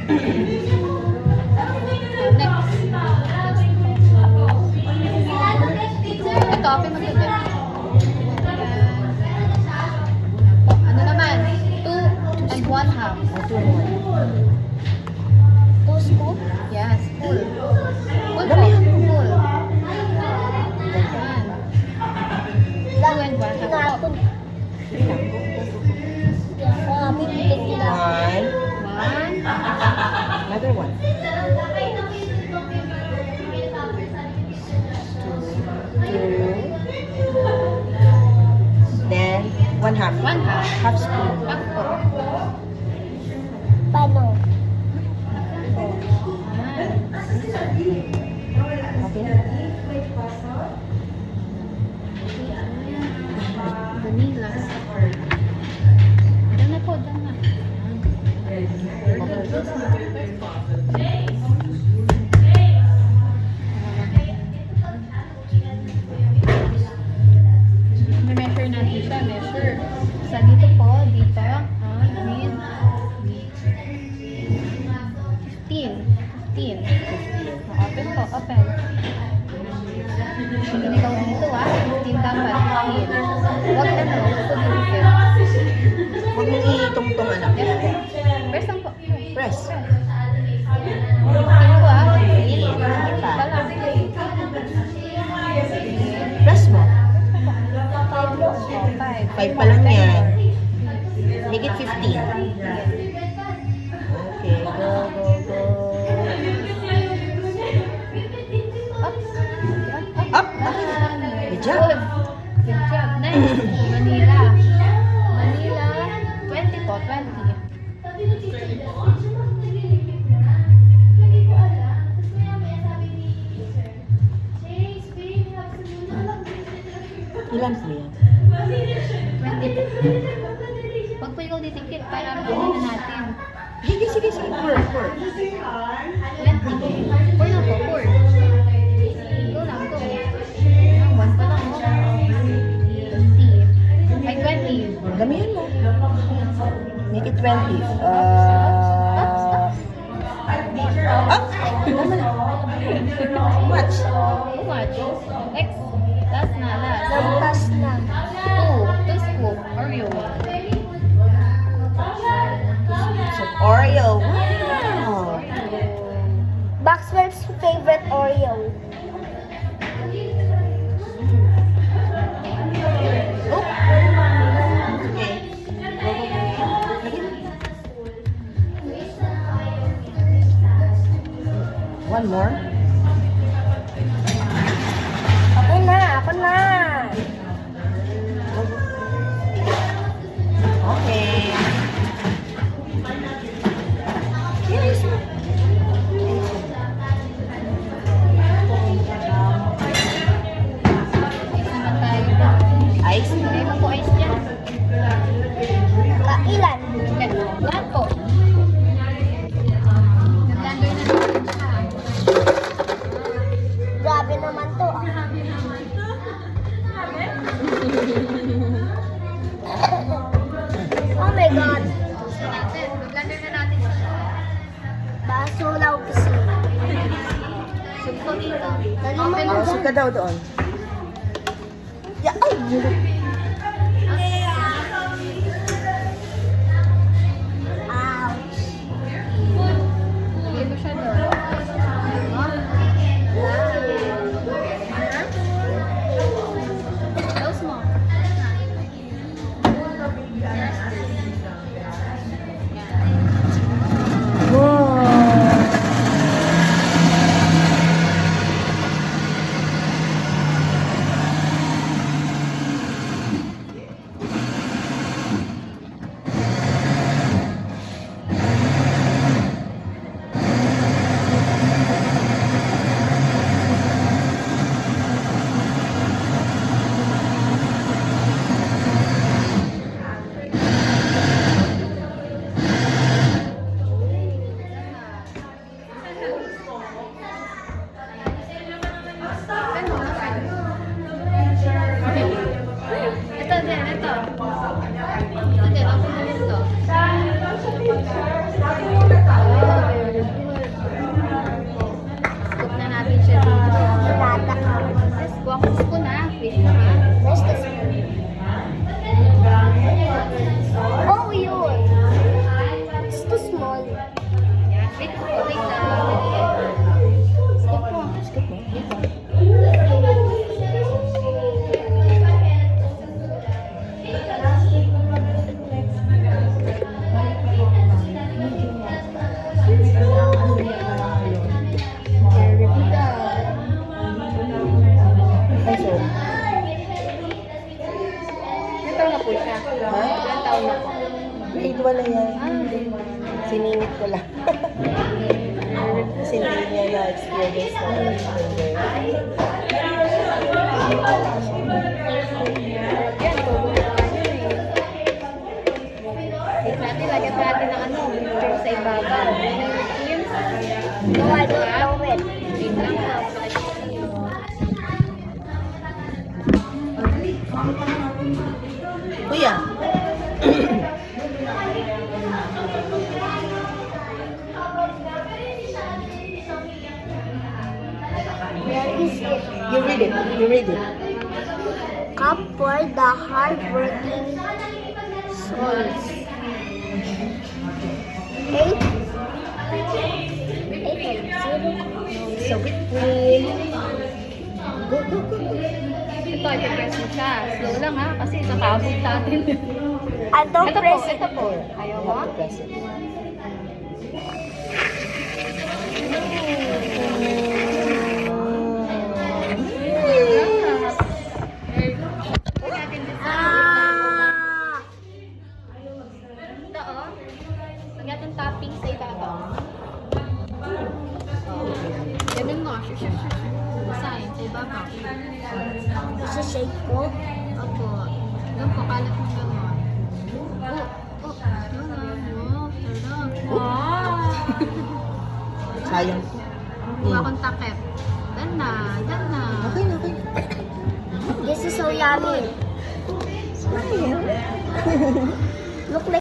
Ito, okay mag-ibig. Ano naman? 2 and 1/2. 2 scoop? Yes, full. Full po. Damihan mo. Full. Yan. 2 and 1/2 po. Napon. Kami bigla. One. 1. Another one. Two. Then, 1/2. 1/2. Half spoon. Half po. Paano? Okay na. Vanilla. Diyan na po, diyan na. Measure natin siya, measure. Sa dito po, dito, green. 15. Open po, open. Ikaw dito 15 dapat. 15. Huwag ka na, huwag po dito. Huwag mong itong-tong anak. Yes po. Press lang po. Press. Tingin ko 15. Sige pa. Ito lang. Press mo. 5 po. 5. 5 pa lang yan. Make it 15. Okay, go, go, go. Up. Good job. Good job. Next, Manila. Manila, 20 po, 20. Ilan po yan? 20 po. Huwag po ikaw titikit para ano na natin. Sige, sige, sige. Pour. 20. Pour na po, pour. Go lang, go. One pa lang, oh. 20. Ay, 20. Damihan mo. Make it 20. Up. Tama na. Too much. Too much. X. Last na, last. Lampas na. 2 scoop. Oreo. Some Oreo. Wow. Maxwell's favorite Oreo. Oh. Okay. Go, go, go. One more. Ako na, ako na. Okay. Yes. Ice naman tayo. Ice. Lagay mo po ice dyan. Kailan? Lahat po. Nag-blender na natin siya. Grabe naman to. Oh my God. Nag-blender na natin siya. Basulaw kasi. Sugpo dito. Dali mo Open na mo. Usok ka daw doon. Yeah. Ay, Ouch. Lagay mo siya doon. Close mo. Wait lang. Skip mo. Skip mo. Dito. Ay, sorry. Ilan taon na po siya? Ha? Ilan taon na po? Grade 1 na yan. Siningit ko lang. Kasi hindi niya na-experience na kinder. Yan, tubo na nga yun eh. Wait natin, lagyan natin ng ano, picture sa ibabaw. Yun. No, I don't know it. Wait lang po. Kuya. Where is it? You read it. You read it. Cup for the hard-working souls. 8. 8 and 0. So, queen. Go, go, go, go. Ito, i-press mo siya. Slow lang ha, kasi nakabot sa atin. I don't Ito po, press it. ito po. Ayaw mo? Have to press it. Ah! Ito oh. Lagyan natin topping sa ibabaw. Ganun mo. Basahin sa ibabaw. Isa-shake ko. Opo. Doon po, kalat mo gano'n. Sarap. Wow! Sayang. Kuha kong takip. Dan na. Okay na, okay. This is so yummy. Sayang. Look like